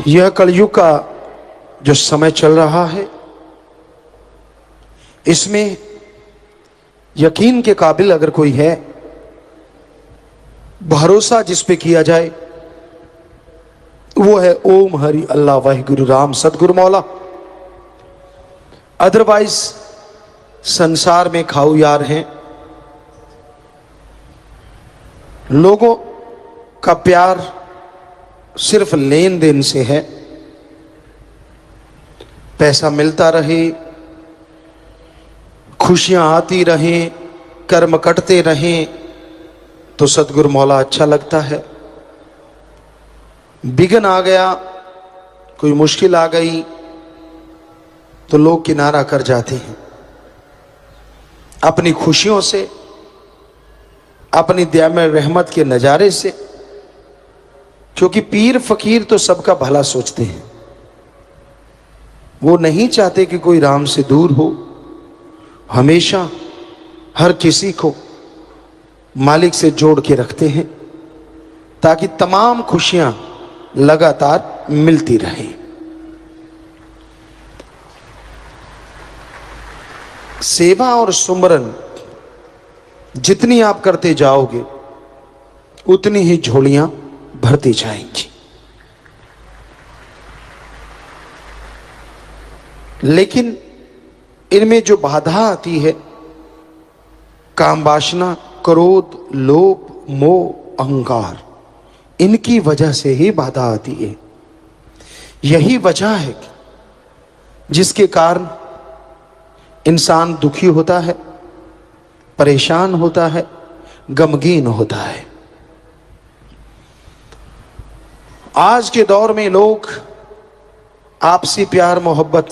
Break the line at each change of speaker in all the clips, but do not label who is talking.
यह कलयुग का जो समय चल रहा है, इसमें यकीन के काबिल अगर कोई है, भरोसा जिस पे किया जाए, वो है ओम हरि अल्लाह वाहिगुरु राम सतगुरु मौला। अदरवाइज संसार में खाऊ यार हैं। लोगों का प्यार सिर्फ लेन देन से है। पैसा मिलता रहे, खुशियां आती रहें, कर्म कटते रहें तो सतगुरु मौला अच्छा लगता है। बिघन आ गया, कोई मुश्किल आ गई तो लोग किनारा कर जाते हैं अपनी खुशियों से, अपनी दया में रहमत के नजारे से, क्योंकि पीर फकीर तो सबका भला सोचते हैं। वो नहीं चाहते कि कोई राम से दूर हो। हमेशा हर किसी को मालिक से जोड़ के रखते हैं ताकि तमाम खुशियां लगातार मिलती रहें। सेवा और सुमरन जितनी आप करते जाओगे उतनी ही झोलियां भरती जाएंगी। लेकिन इनमें जो बाधा आती है, काम वासना, क्रोध, लोभ, मोह, अहंकार, इनकी वजह से ही बाधा आती है। यही वजह है जिसके कारण इंसान दुखी होता है, परेशान होता है, गमगीन होता है। आज के दौर में लोग आपसी प्यार मोहब्बत,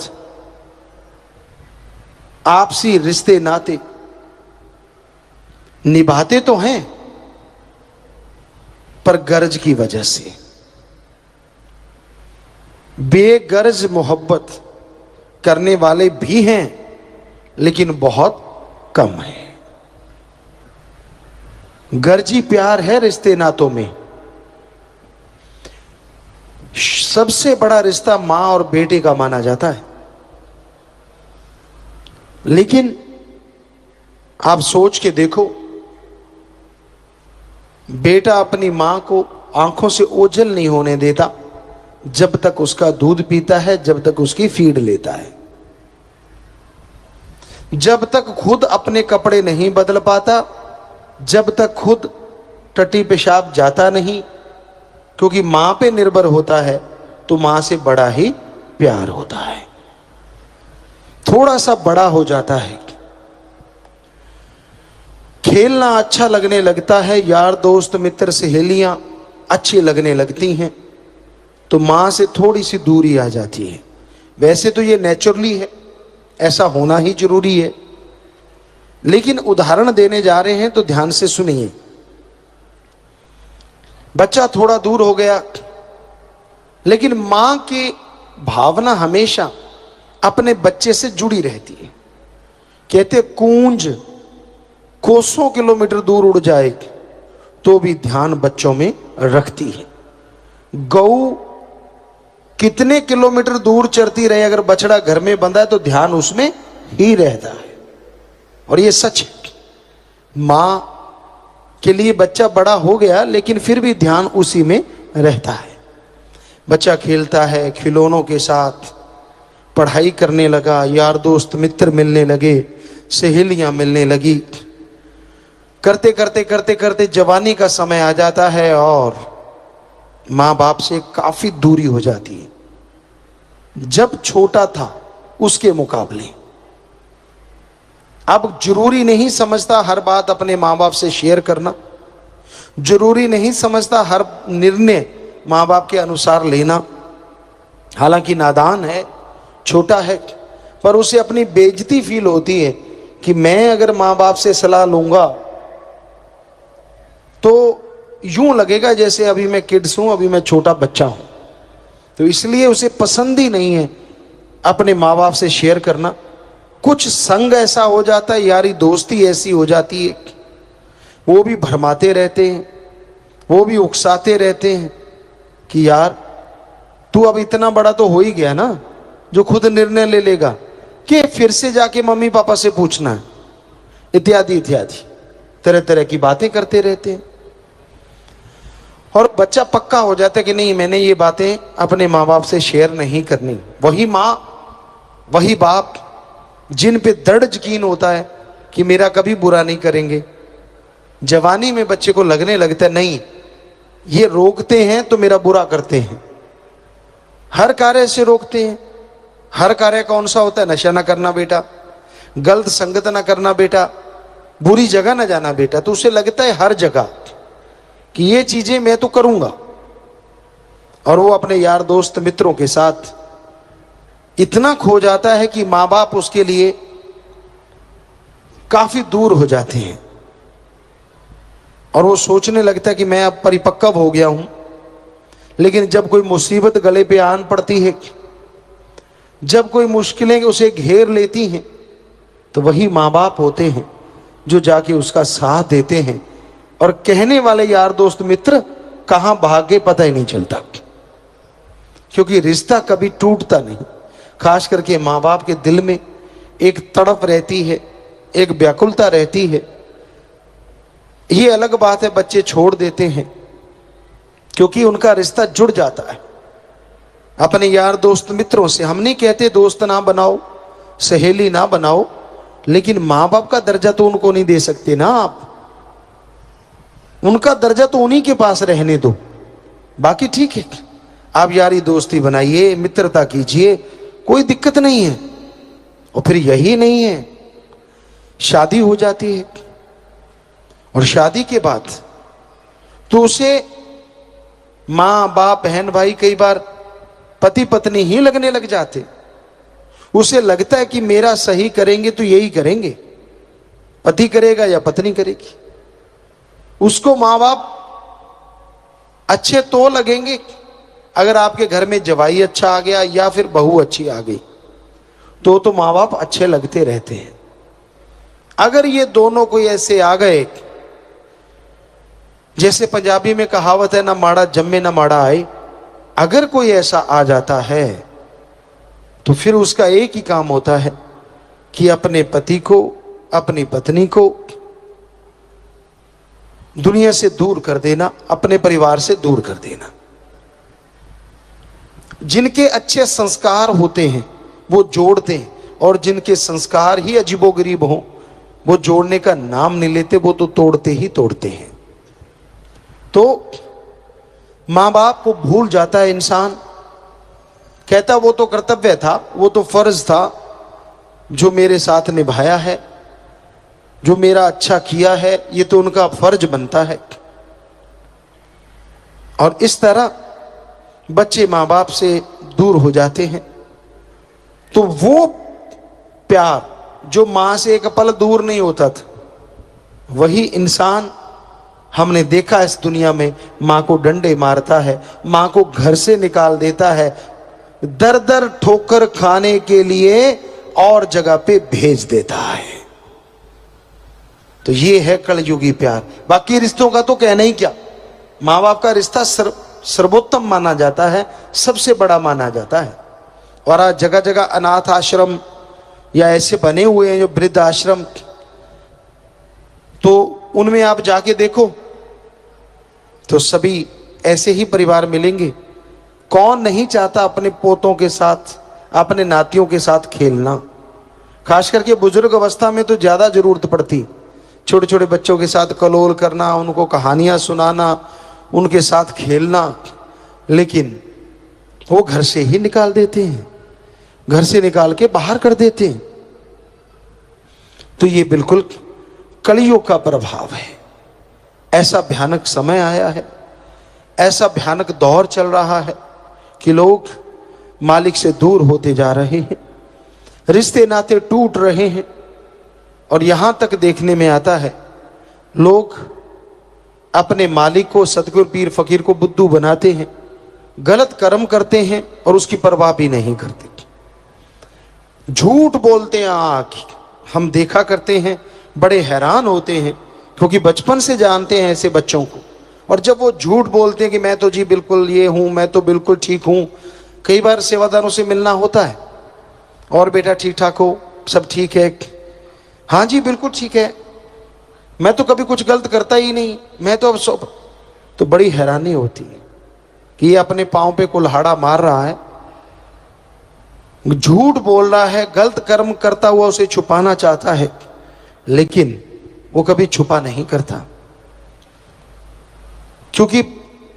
आपसी रिश्ते नाते निभाते तो हैं, पर गर्ज की वजह से। बेगर्ज मोहब्बत करने वाले भी हैं, लेकिन बहुत कम है। गर्जी प्यार है रिश्ते नातों में। सबसे बड़ा रिश्ता मां और बेटे का माना जाता है। लेकिन आप सोच के देखो, बेटा अपनी मां को आंखों से ओझल नहीं होने देता जब तक उसका दूध पीता है, जब तक उसकी फीड लेता है। जब तक खुद अपने कपड़े नहीं बदल पाता, जब तक खुद टट्टी पेशाब जाता नहीं, क्योंकि मां पे निर्भर होता है तो मां से बड़ा ही प्यार होता है। थोड़ा सा बड़ा हो जाता है, खेलना अच्छा लगने लगता है, यार दोस्त मित्र सहेलियां अच्छी लगने लगती हैं, तो मां से थोड़ी सी दूरी आ जाती है। वैसे तो ये नेचुरली है, ऐसा होना ही जरूरी है। लेकिन उदाहरण देने जा रहे हैं तो ध्यान से सुनिए। बच्चा थोड़ा दूर हो गया, लेकिन मां की भावना हमेशा अपने बच्चे से जुड़ी रहती है। कहते कूंज कोसों किलोमीटर दूर उड़ जाए तो भी ध्यान बच्चों में रखती है। गऊ कितने किलोमीटर दूर चरती रहे, अगर बछड़ा घर में बंधा है तो ध्यान उसमें ही रहता है। और ये सच है। मां के लिए बच्चा बड़ा हो गया, लेकिन फिर भी ध्यान उसी में रहता है। बच्चा खेलता है खिलौनों के साथ, पढ़ाई करने लगा, यार दोस्त मित्र मिलने लगे, सहेलियां मिलने लगी। करते करते करते करते जवानी का समय आ जाता है और मां बाप से काफी दूरी हो जाती है। जब छोटा था उसके मुकाबले अब जरूरी नहीं समझता हर बात अपने मां बाप से शेयर करना, जरूरी नहीं समझता हर निर्णय मां बाप के अनुसार लेना। हालांकि नादान है, छोटा है, पर उसे अपनी बेइज्जती फील होती है कि मैं अगर मां बाप से सलाह लूंगा तो यूं लगेगा जैसे अभी मैं किड्स हूं, अभी मैं छोटा बच्चा हूं। तो इसलिए उसे पसंद ही नहीं है अपने माँ बाप से शेयर करना। कुछ संग ऐसा हो जाता है, यारी दोस्ती ऐसी हो जाती है, वो भी भरमाते रहते हैं, वो भी उकसाते रहते हैं कि यार तू अब इतना बड़ा तो हो ही गया ना जो खुद निर्णय ले लेगा कि फिर से जाके मम्मी पापा से पूछना है, इत्यादि इत्यादि तरह तरह की बातें करते रहते हैं। और बच्चा पक्का हो जाता है कि नहीं, मैंने ये बातें अपने माँ बाप से शेयर नहीं करनी। वही माँ वही बाप जिन पे दृढ़ यकीन होता है कि मेरा कभी बुरा नहीं करेंगे, जवानी में बच्चे को लगने लगता है नहीं ये रोकते हैं तो मेरा बुरा करते हैं, हर कार्य से रोकते हैं। हर कार्य कौन सा होता है? नशा ना करना बेटा, गलत संगत ना करना बेटा, बुरी जगह ना जाना बेटा। तो उसे लगता है हर जगह कि ये चीजें मैं तो करूंगा, और वो अपने यार दोस्त मित्रों के साथ इतना खो जाता है कि माँ बाप उसके लिए काफी दूर हो जाते हैं। और वो सोचने लगता है कि मैं अब परिपक्व हो गया हूं। लेकिन जब कोई मुसीबत गले पे आन पड़ती है, जब कोई मुश्किलें उसे घेर लेती हैं, तो वही माँ बाप होते हैं जो जाके उसका साथ देते हैं। और कहने वाले यार दोस्त मित्र कहां भागे पता ही नहीं चलता, क्योंकि रिश्ता कभी टूटता नहीं। खास करके माँ बाप के दिल में एक तड़प रहती है, एक व्याकुलता रहती है। ये अलग बात है बच्चे छोड़ देते हैं, क्योंकि उनका रिश्ता जुड़ जाता है अपने यार दोस्त मित्रों से। हम नहीं कहते दोस्त ना बनाओ, सहेली ना बनाओ, लेकिन माँ बाप का दर्जा तो उनको नहीं दे सकते ना आप। उनका दर्जा तो उन्हीं के पास रहने दो। बाकी ठीक है, आप यारी दोस्ती बनाइए, मित्रता कीजिए, कोई दिक्कत नहीं है। और फिर यही नहीं है, शादी हो जाती है, और शादी के बाद तो उसे माँ बाप बहन भाई कई बार पति पत्नी ही लगने लग जाते। उसे लगता है कि मेरा सही करेंगे तो यही करेंगे, पति करेगा या पत्नी करेगी। उसको माँ बाप अच्छे तो लगेंगे अगर आपके घर में जवाई अच्छा आ गया या फिर बहू अच्छी आ गई, तो माँ बाप अच्छे लगते रहते हैं। अगर ये दोनों कोई ऐसे आ गए, जैसे पंजाबी में कहावत है ना माड़ा जम्मे ना माड़ा आए, अगर कोई ऐसा आ जाता है तो फिर उसका एक ही काम होता है कि अपने पति को, अपनी पत्नी को दुनिया से दूर कर देना, अपने परिवार से दूर कर देना। जिनके अच्छे संस्कार होते हैं वो जोड़ते हैं, और जिनके संस्कार ही अजीबोगरीब हों वो जोड़ने का नाम नहीं लेते, वो तो तोड़ते ही तोड़ते हैं। तो माँ बाप को भूल जाता है इंसान, कहता वो तो कर्तव्य था, वो तो फर्ज था जो मेरे साथ निभाया है, जो मेरा अच्छा किया है, ये तो उनका फर्ज बनता है। और इस तरह बच्चे माँ बाप से दूर हो जाते हैं। तो वो प्यार जो माँ से एक पल दूर नहीं होता था, वही इंसान हमने देखा इस दुनिया में माँ को डंडे मारता है, माँ को घर से निकाल देता है, दर दर ठोकर खाने के लिए और जगह पे भेज देता है। तो ये है कलयुगी प्यार। बाकी रिश्तों का तो कहना ही क्या, माँ बाप का रिश्ता सर्वोत्तम माना जाता है, सबसे बड़ा माना जाता है। और आज जगह जगह अनाथ आश्रम या ऐसे बने हुए हैं जो वृद्ध आश्रम, तो उनमें आप जाके देखो तो सभी ऐसे ही परिवार मिलेंगे। कौन नहीं चाहता अपने पोतों के साथ, अपने नातियों के साथ खेलना। खास करके बुजुर्ग अवस्था में तो ज्यादा जरूरत पड़ती, छोटे छोटे बच्चों के साथ कलोल करना, उनको कहानियां सुनाना, उनके साथ खेलना। लेकिन वो घर से ही निकाल देते हैं, घर से निकाल के बाहर कर देते हैं। तो ये बिल्कुल कलियुग का प्रभाव है। ऐसा भयानक समय आया है, ऐसा भयानक दौर चल रहा है कि लोग मालिक से दूर होते जा रहे हैं, रिश्ते नाते टूट रहे हैं। और यहां तक देखने में आता है लोग अपने मालिक को, सतगुरु पीर फकीर को बुद्धू बनाते हैं, गलत कर्म करते हैं और उसकी परवाह भी नहीं करते, झूठ बोलते हैं। हम देखा करते हैं, बड़े हैरान होते हैं, क्योंकि बचपन से जानते हैं ऐसे बच्चों को। और जब वो झूठ बोलते हैं कि मैं तो जी बिल्कुल ये हूं, मैं तो बिल्कुल ठीक हूं, कई बार सेवादारों से मिलना होता है, और बेटा ठीक ठाक हो, सब ठीक है? हाँ जी बिल्कुल ठीक है, मैं तो कभी कुछ गलत करता ही नहीं, मैं तो अब सब। तो बड़ी हैरानी होती है कि ये अपने पांव पे कुल्हाड़ा मार रहा है, झूठ बोल रहा है, गलत कर्म करता हुआ उसे छुपाना चाहता है, लेकिन वो कभी छुपा नहीं करता, क्योंकि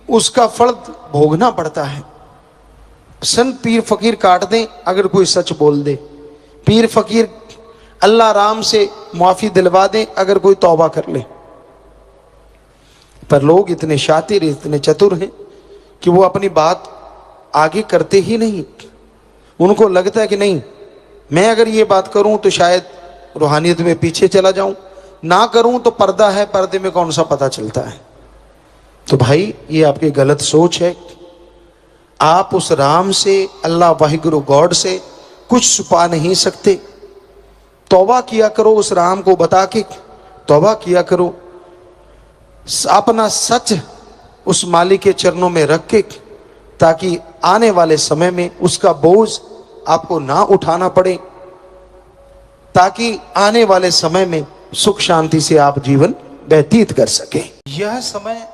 उसका फल भोगना पड़ता है। संत पीर फकीर काट दें अगर कोई सच बोल दे, पीर फकीर अल्लाह राम से माफी दिलवा दें अगर कोई तौबा कर ले। पर लोग इतने शातिर, इतने चतुर हैं कि वो अपनी बात आगे करते ही नहीं। उनको लगता है कि नहीं, मैं अगर ये बात करूं तो शायद रूहानियत में पीछे चला जाऊं, ना करूं तो पर्दा है, पर्दे में कौन सा पता चलता है। तो भाई ये आपकी गलत सोच है। आप उस राम से, अल्लाह वाहिगुरु गॉड से कुछ छुपा नहीं सकते। तौबा किया करो, उस राम को बता के तौबा किया करो, अपना सच उस मालिक के चरणों में रख के, ताकि आने वाले समय में उसका बोझ आपको ना उठाना पड़े, ताकि आने वाले समय में सुख शांति से आप जीवन व्यतीत कर सके। यह समय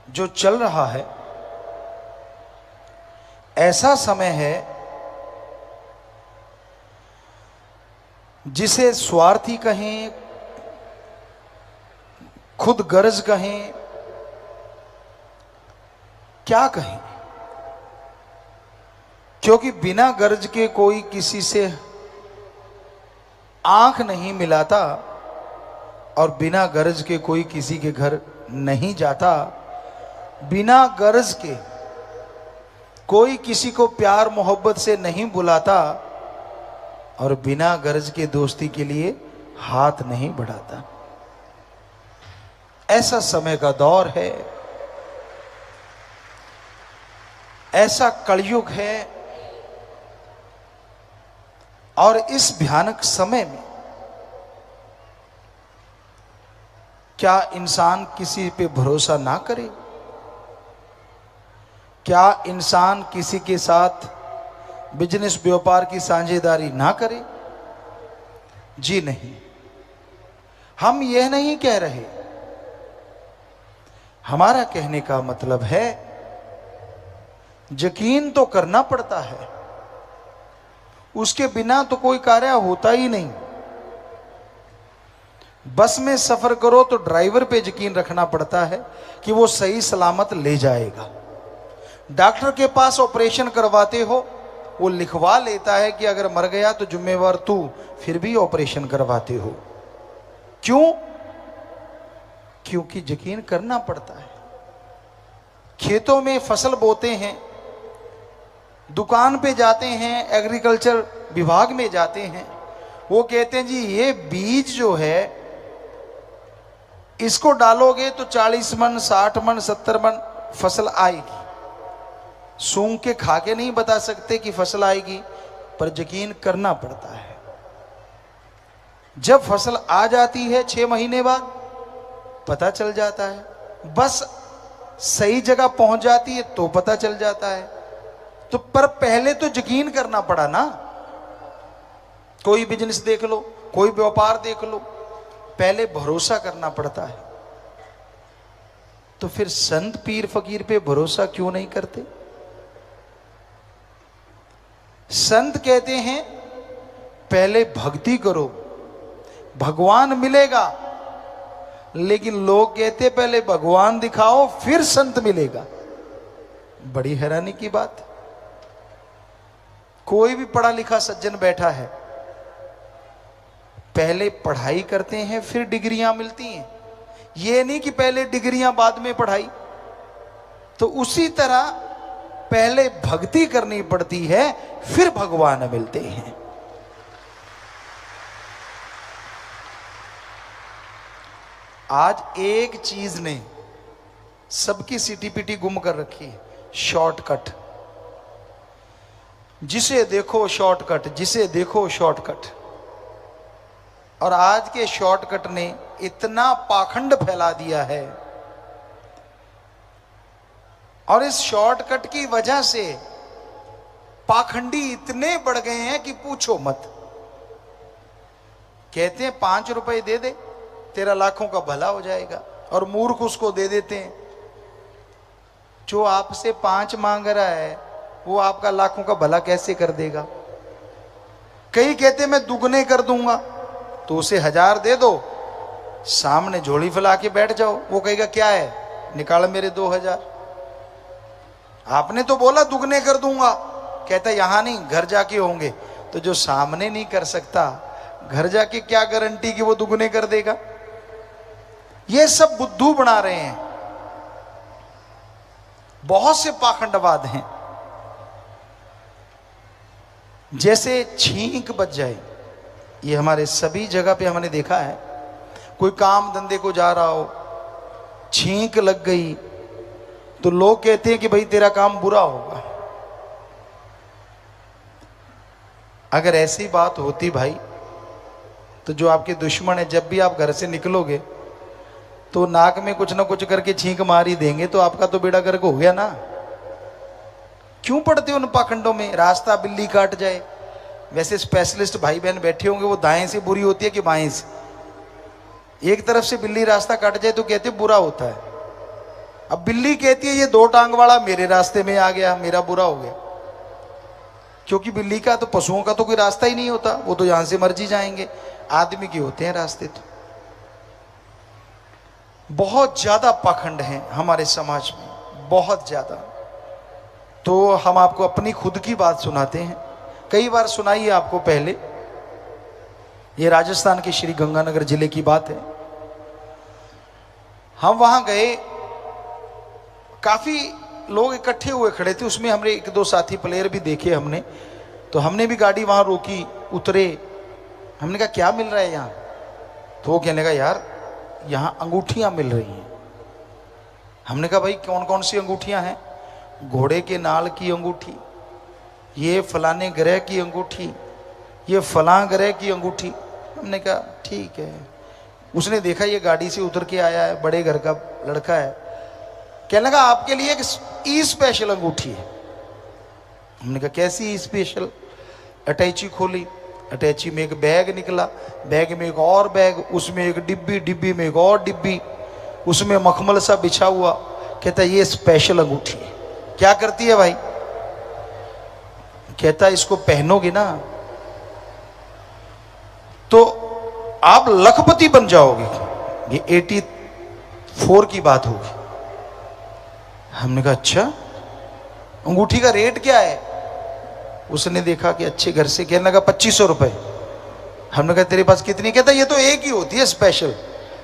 जो चल रहा है ऐसा समय है जिसे स्वार्थी कहें, खुद गर्ज कहें, क्या कहें, क्योंकि बिना गर्ज के कोई किसी से आंख नहीं मिलाता और बिना गर्ज के कोई किसी के घर नहीं जाता। बिना गर्ज के कोई किसी को प्यार मोहब्बत से नहीं बुलाता और बिना गर्ज के दोस्ती के लिए हाथ नहीं बढ़ाता। ऐसा समय का दौर है, ऐसा कलयुग है। और इस भयानक समय में क्या इंसान किसी पे भरोसा ना करे? क्या इंसान किसी के साथ बिजनेस व्यापार की साझेदारी ना करे? जी नहीं, हम यह नहीं कह रहे। हमारा कहने का मतलब है यकीन तो करना पड़ता है, उसके बिना तो कोई कार्य होता ही नहीं। बस में सफर करो तो ड्राइवर पे यकीन रखना पड़ता है कि वो सही सलामत ले जाएगा। डॉक्टर के पास ऑपरेशन करवाते हो, वो लिखवा लेता है कि अगर मर गया तो जिम्मेवार तू, फिर भी ऑपरेशन करवाते हो। क्यों? क्योंकि यकीन करना पड़ता है। खेतों में फसल बोते हैं, दुकान पे जाते हैं, एग्रीकल्चर विभाग में जाते हैं, वो कहते हैं जी ये बीज जो है इसको डालोगे तो 40 मन, 60 मन, 70 मन फसल आएगी। सूंघ के खा के नहीं बता सकते कि फसल आएगी, पर यकीन करना पड़ता है। जब फसल आ जाती है 6 महीने बाद पता चल जाता है, बस सही जगह पहुंच जाती है तो पता चल जाता है। तो पर पहले तो यकीन करना पड़ा ना। कोई बिजनेस देख लो, कोई व्यापार देख लो, पहले भरोसा करना पड़ता है। तो फिर संत पीर फकीर पे भरोसा क्यों नहीं करते? संत कहते हैं पहले भक्ति करो, भगवान मिलेगा। लेकिन लोग कहते पहले भगवान दिखाओ फिर संत मिलेगा। बड़ी हैरानी की बात। कोई भी पढ़ा लिखा सज्जन बैठा है, पहले पढ़ाई करते हैं फिर डिग्रियां मिलती हैं। ये नहीं कि पहले डिग्रियां बाद में पढ़ाई। तो उसी तरह पहले भक्ति करनी पड़ती है फिर भगवान मिलते हैं। आज एक चीज ने सबकी सीटीपीटी गुम कर रखी है, शॉर्टकट। जिसे देखो शॉर्टकट, जिसे देखो शॉर्टकट। और आज के शॉर्टकट ने इतना पाखंड फैला दिया है और इस शॉर्टकट की वजह से पाखंडी इतने बढ़ गए हैं कि पूछो मत। कहते हैं 5 रुपए दे दे तेरा लाखों का भला हो जाएगा, और मूर्ख उसको दे देते हैं। जो आपसे 5 मांग रहा है वो आपका लाखों का भला कैसे कर देगा। कई कहते मैं दुगने कर दूंगा, तो उसे 1000 दे दो, सामने झोली फैला के बैठ जाओ, वो कहेगा क्या है, निकाल मेरे 2000। आपने तो बोला दुगने कर दूंगा, कहता यहां नहीं घर जाके होंगे। तो जो सामने नहीं कर सकता, घर जाके क्या गारंटी कि वो दुगने कर देगा। ये सब बुद्धू बना रहे हैं, बहुत से पाखंडवाद हैं। जैसे छींक बच जाए, ये हमारे सभी जगह पे हमने देखा है। कोई काम धंधे को जा रहा हो, छींक लग गई तो लोग कहते हैं कि भाई तेरा काम बुरा होगा। अगर ऐसी बात होती भाई, तो जो आपके दुश्मन है, जब भी आप घर से निकलोगे तो नाक में कुछ ना कुछ करके छींक मार ही देंगे, तो आपका तो बेड़ा गर्क हो गया ना। क्यों पड़ते उन पाखंडों में। रास्ता बिल्ली काट जाए, वैसे स्पेशलिस्ट भाई बहन बैठे होंगे, वो दाएं से बुरी होती है कि बाएं से। एक तरफ से बिल्ली रास्ता काट जाए तो कहते बुरा होता है। अब बिल्ली कहती है ये 2 टांग वाला मेरे रास्ते में आ गया, मेरा बुरा हो गया। क्योंकि बिल्ली का तो, पशुओं का तो कोई रास्ता ही नहीं होता, वो तो यहां से मर्जी जाएंगे। आदमी के होते हैं रास्ते। तो बहुत ज्यादा पाखंड हैं हमारे समाज में, बहुत ज्यादा। तो हम आपको अपनी खुद की बात सुनाते हैं, कई बार सुनाई है आपको पहले। ये राजस्थान के श्री गंगानगर जिले की बात है। हम वहां गए, काफी लोग इकट्ठे हुए खड़े थे, उसमें हमने 1-2 साथी प्लेयर भी देखे हमने। तो हमने भी गाड़ी वहां रोकी, उतरे। हमने कहा क्या मिल रहा है यहाँ। तो वो कहने लगा यार यहाँ अंगूठियां मिल रही हैं। हमने कहा भाई कौन कौन सी अंगूठियां हैं। घोड़े के नाल की अंगूठी, ये फलाने ग्रह की अंगूठी, ये फलां ग्रह की अंगूठी। हमने कहा ठीक है। उसने देखा ये गाड़ी से उतर के आया है, बड़े घर का लड़का है। कहने लगा आपके लिए एक ई स्पेशल अंगूठी है। हमने कहा कैसी ई स्पेशल। अटैची खोली, अटैची में एक बैग निकला, बैग में एक और बैग, उसमें एक डिब्बी, डिब्बी में एक और डिब्बी, उसमें मखमल सा बिछा हुआ। कहता ये स्पेशल अंगूठी है। क्या करती है भाई। कहता इसको पहनोगे ना तो आप लखपति बन जाओगे। ये 84 की बात होगी। हमने कहा अच्छा, अंगूठी का रेट क्या है। उसने देखा कि अच्छे घर से, कहने लगा 2500 रुपए। हमने कहा तेरे पास कितनी। कहता ये तो एक ही होती है स्पेशल।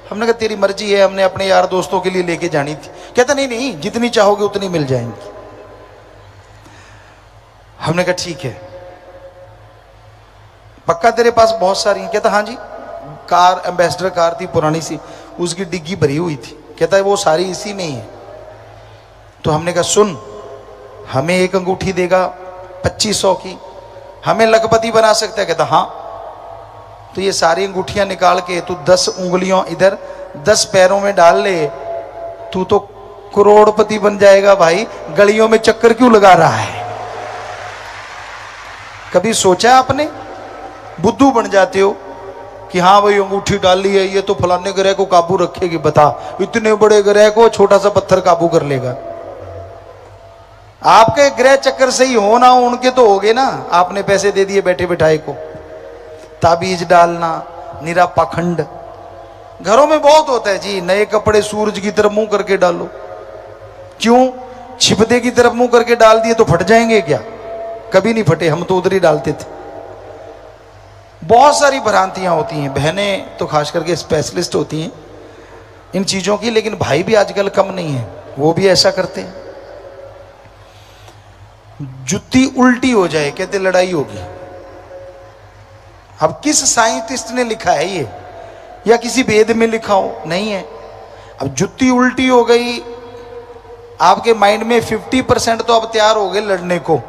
हमने कहा तेरी मर्जी है, हमने अपने यार दोस्तों के लिए लेके जानी थी। कहता नहीं नहीं जितनी चाहोगे उतनी मिल जाएंगी। हमने कहा ठीक है, पक्का तेरे पास बहुत सारी हैं। कहता हाँ जी, कार एम्बेसडर कार थी पुरानी सी, उसकी डिग्गी भरी हुई थी। कहता है वो सारी इसी में ही है। तो हमने कहा सुन, हमें एक अंगूठी देगा 2500 की, हमें लखपति बना सकता है। कहता हाँ। तो ये सारी अंगूठियां निकाल के तू 10 उंगलियों इधर 10 पैरों में डाल ले, तू तो करोड़पति बन जाएगा भाई। गलियों में चक्कर क्यों लगा रहा है। कभी सोचा आपने। बुद्धू बन जाते हो कि हाँ भाई अंगूठी डाल ली है, ये तो फलाने ग्रह को काबू रखेगी। बता, इतने बड़े ग्रह को छोटा सा पत्थर काबू कर लेगा। आपके ग्रह चक्कर सही हो ना हो, उनके तो हो गए ना। आपने पैसे दे दिए बैठे बिठाए को। ताबीज डालना, निरा पाखंड। घरों में बहुत होता है जी, नए कपड़े सूरज की तरफ मुंह करके डालो। क्यों, छिपदे की तरफ मुंह करके डाल दिए तो फट जाएंगे क्या। कभी नहीं फटे, हम तो उधर ही डालते थे। बहुत सारी भ्रांतियां होती हैं। बहनें तो खास करके स्पेशलिस्ट होती हैं इन चीजों की, लेकिन भाई भी आजकल कम नहीं है, वो भी ऐसा करते हैं। जुत्ती उल्टी हो जाए कहते लड़ाई होगी। अब किस साइंटिस्ट ने लिखा है ये, या किसी वेद में लिखा हो, नहीं है। अब जुत्ती उल्टी हो गई, आपके माइंड में 50% तो अब तैयार हो गए लड़ने को,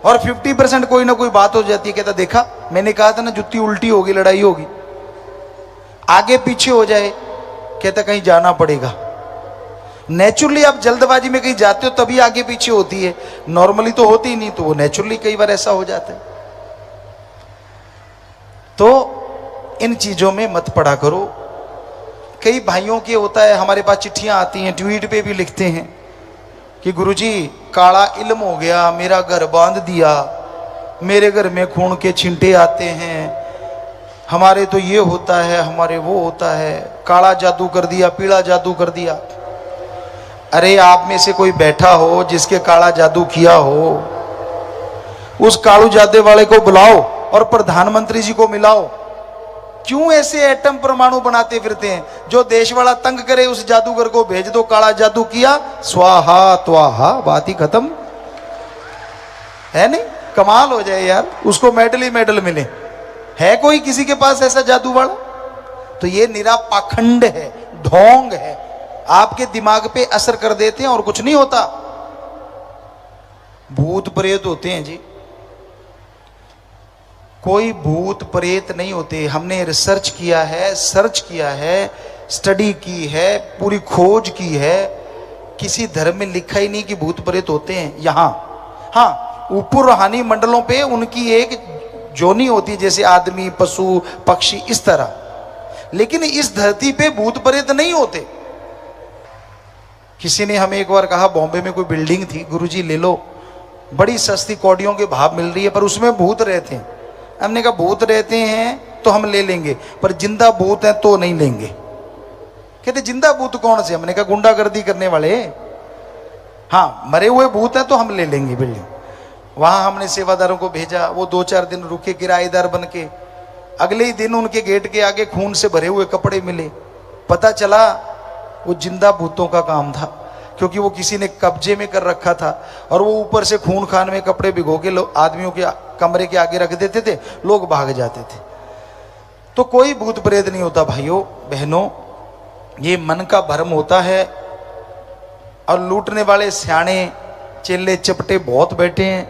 और 50% कोई ना कोई बात हो जाती है। कहता देखा मैंने कहा था ना जुत्ती उल्टी होगी लड़ाई होगी। आगे पीछे हो जाए कहता कहीं जाना पड़ेगा। नेचुरली आप जल्दबाजी में कहीं जाते हो तभी आगे पीछे होती है, नॉर्मली तो होती ही नहीं, तो वो नेचुरली कई बार ऐसा हो जाता है। तो इन चीजों में मत पड़ा करो। कई भाइयों के होता है, हमारे पास चिट्ठियां आती हैं, ट्वीट पे भी लिखते हैं कि गुरुजी काला इल्म हो गया, मेरा घर बांध दिया, मेरे घर में खून के छींटे आते हैं, हमारे तो ये होता है, हमारे वो होता है, काला जादू कर दिया, पीला जादू कर दिया। अरे आप में से कोई बैठा हो जिसके काला जादू किया हो, उस कालू जादे वाले को बुलाओ और प्रधानमंत्री जी को मिलाओ। क्यों ऐसे एटम परमाणु बनाते फिरते हैं? जो देश वाला तंग करे उस जादूगर को भेज दो, काला जादू किया, स्वाहा त्वाहा, बात ही खत्म है। नहीं, कमाल हो जाए यार, उसको मेडल ही मेडल मिले। है कोई किसी के पास ऐसा जादू वाला? तो ये निरा पाखंड है, ढोंग है, आपके दिमाग पे असर कर देते हैं और कुछ नहीं होता। भूत प्रेत होते हैं जी, कोई भूत प्रेत नहीं होते। हमने रिसर्च किया है, सर्च किया है, स्टडी की है, पूरी खोज की है, किसी धर्म में लिखा ही नहीं कि भूत प्रेत होते हैं। यहां हाँ, ऊपर रूहानी मंडलों पे उनकी एक जोनी होती है, जैसे आदमी, पशु, पक्षी, इस तरह। लेकिन इस धरती पे भूत प्रेत नहीं होते। किसी ने हमें एक बार कहा, बॉम्बे में कोई बिल्डिंग थी, गुरुजी ले लो, बड़ी सस्ती कौड़ियों के भाव मिल रही है, पर उसमें भूत रहते हैं। हमने कहा भूत रहते हैं तो हम ले लेंगे, पर जिंदा भूत हैं तो नहीं लेंगे। कहते जिंदा भूत कौन से? हमने कहा गुंडागर्दी करने वाले। हाँ, मरे हुए भूत हैं तो हम ले लेंगे बिल्डिंग। वहां हमने सेवादारों को भेजा, वो 2-4 दिन रुके किराएदार बन के। अगले ही दिन उनके गेट के आगे खून से भरे हुए कपड़े मिले। पता चला वो जिंदा भूतों का काम था, क्योंकि वो किसी ने कब्जे में कर रखा था और वो ऊपर से खून खान में कपड़े भिगो के आदमियों के कमरे के आगे रख देते थे, लोग भाग जाते थे। तो कोई भूत प्रेत नहीं होता भाइयों बहनों, ये मन का भ्रम होता है। और लूटने वाले सियाने चेले चपटे बहुत बैठे हैं,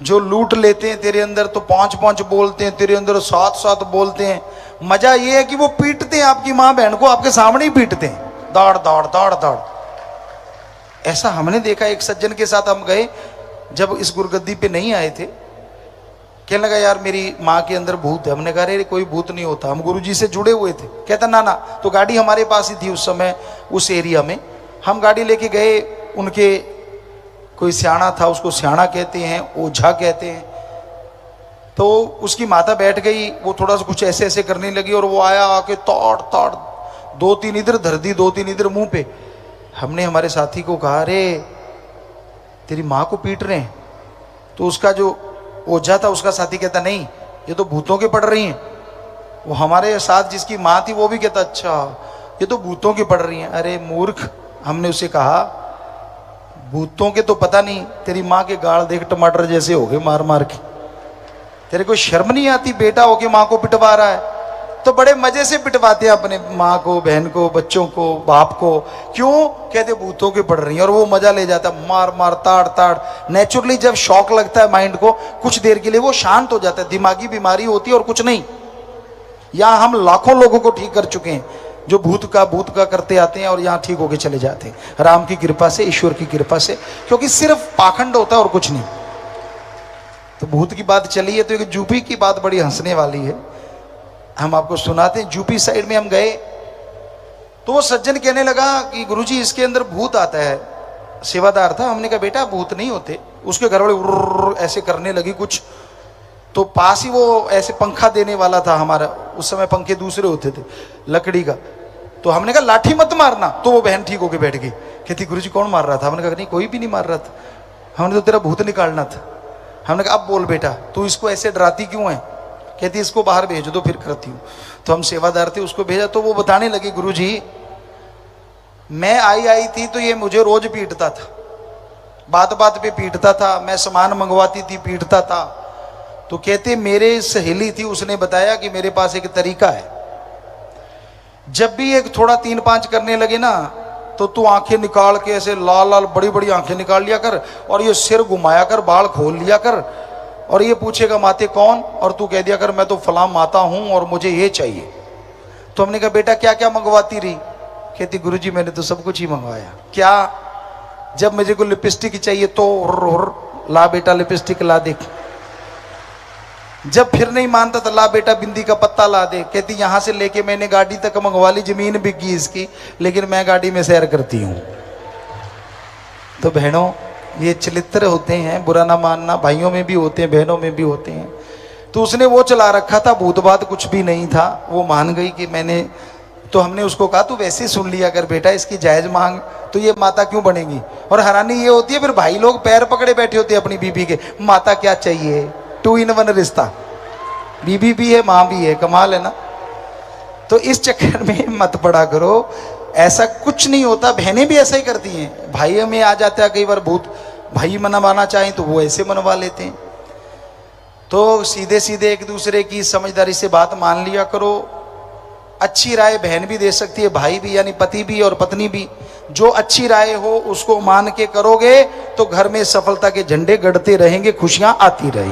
जो लूट लेते हैं तेरे अंदर तो 5-5 बोलते हैं, तेरे अंदर 7-7 बोलते हैं। मजा ये है कि वो पीटते हैं आपकी मां बहन को, आपके सामने ही पीटते हैं, दौड़ दौड़ दौड़ दौड़। ऐसा हमने देखा। एक सज्जन के साथ हम गए, जब इस गुरगद्दी पे नहीं आए थे, कहने लगा यार मेरी माँ के अंदर भूत है। हमने कहा अरे कोई भूत नहीं होता, हम गुरुजी से जुड़े हुए थे। कहता ना ना। तो गाड़ी हमारे पास ही थी उस समय, उस एरिया में। हम गाड़ी लेके गए, उनके कोई सियाना था, उसको सियाना कहते हैं, ओझा कहते हैं। तो उसकी माता बैठ गई, वो थोड़ा सा कुछ ऐसे ऐसे करने लगी और वो आया, आके तोड़ तोड़ 2-3 इधर धर दी, 2-3 इधर मुंह पे। हमने हमारे साथी को कहा अरे तेरी माँ को पीट रहे हैं। तो उसका जो ओझा था, उसका साथी कहता नहीं, ये तो भूतों के पड़ रही हैं। वो हमारे साथ जिसकी माँ थी वो भी कहता अच्छा ये तो भूतों की पड़ रही हैं। अरे मूर्ख, हमने उसे कहा भूतों के तो पता नहीं, तेरी माँ के गाल देख टमाटर जैसे हो गए मार मार के। तेरे को शर्म नहीं आती? बेटा होके माँ को पिटवा रहा है। तो बड़े मजे से पिटवाते हैं अपने माँ को, बहन को, बच्चों को, बाप को। क्यों? कहते भूतों के पड़ रही है, और वो मजा ले जाता है, मार मार ताड़ ताड़। नेचुरली जब शॉक लगता है माइंड को, कुछ देर के लिए वो शांत हो जाता है। दिमागी बीमारी होती है और कुछ नहीं। यहाँ हम लाखों लोगों को ठीक कर चुके हैं जो भूत का करते आते हैं और यहाँ ठीक होके चले जाते हैं, राम की कृपा से, ईश्वर की कृपा से। क्योंकि सिर्फ पाखंड होता है और कुछ नहीं। तो भूत की बात चली है तो एक यूपी की बात बड़ी हंसने वाली है, हम आपको सुनाते हैं। यूपी साइड में हम गए तो वो सज्जन कहने लगा कि गुरुजी इसके अंदर भूत आता है। सेवादार था। हमने कहा बेटा भूत नहीं होते। उसके घर वाले ऐसे करने लगी कुछ, तो पास ही वो ऐसे पंखा देने वाला था हमारा। उस समय पंखे दूसरे होते थे लकड़ी का। तो हमने कहा लाठी मत मारना। तो वो बहन ठीक होके बैठ गई, कहती गुरुजी कौन मार रहा था? हमने कहा नहीं कोई भी नहीं मार रहा था, हमने तो तेरा भूत निकालना था। हमने कहा अब बोल बेटा, तू इसको ऐसे डराती क्यों है? कहती इसको बाहर भेज दो फिर करती हूँ। तो हम सेवादार थे, उसको भेजा। तो वो बताने लगी गुरुजी मैं आई थी तो ये मुझे रोज पीटता था, बात बात पे पीटता था, मैं सामान मंगवाती थी पीटता था। तो कहते मेरे सहेली थी, उसने बताया कि मेरे पास एक तरीका है, जब भी एक थोड़ा 3-5 करने लगे ना तो तू आंखें निकाल के ऐसे लाल लाल बड़ी बड़ी आंखें निकाल लिया कर और ये सिर घुमाया कर, बाल खोल लिया कर और ये पूछेगा माते कौन, और तू कह दिया कर मैं तो फलां माता हूं और मुझे ये चाहिए। तो हमने कहा बेटा क्या क्या मंगवाती रही? कहती गुरुजी मैंने तो सब कुछ ही मंगवाया। क्या? जब मुझे को लिपस्टिक चाहिए तो ला बेटा लिपस्टिक ला दे। जब फिर नहीं मानता तो ला बेटा बिंदी का पत्ता ला दे। कहती यहां से लेके मैंने गाड़ी तक मंगवा ली, जमीन बिक गई इसकी, लेकिन मैं गाड़ी में सैर करती हूं। तो बहनों ये चरित्र होते हैं, बुरा ना मानना, भाइयों में भी होते हैं बहनों में भी होते हैं। तो उसने वो चला रखा था, भूतबात कुछ भी नहीं था, वो मान गई कि मैंने, तो हमने उसको कहा तू वैसे सुन लिया कर बेटा, इसकी जायज मांग, तो ये माता क्यों बनेगी। और हैरानी ये होती है फिर भाई लोग पैर पकड़े बैठे होते हैं अपनी बीबी के, माता क्या चाहिए, 2 in 1 रिश्ता, बीबी भी है मां भी है, कमाल है ना। तो इस चक्कर में मत पड़ा करो, ऐसा कुछ नहीं होता। बहनें भी ऐसा ही करती हैं, भाइयों में आ जाता है कई बार भूत, भाई मनवाना चाहें तो वो ऐसे मनवा लेते हैं। तो सीधे सीधे एक दूसरे की समझदारी से बात मान लिया करो। अच्छी राय बहन भी दे सकती है, भाई भी, यानी पति भी और पत्नी भी। जो अच्छी राय हो उसको मान के करोगे तो घर में सफलता के झंडे गड़ते रहेंगे, खुशियां आती रहेंगी।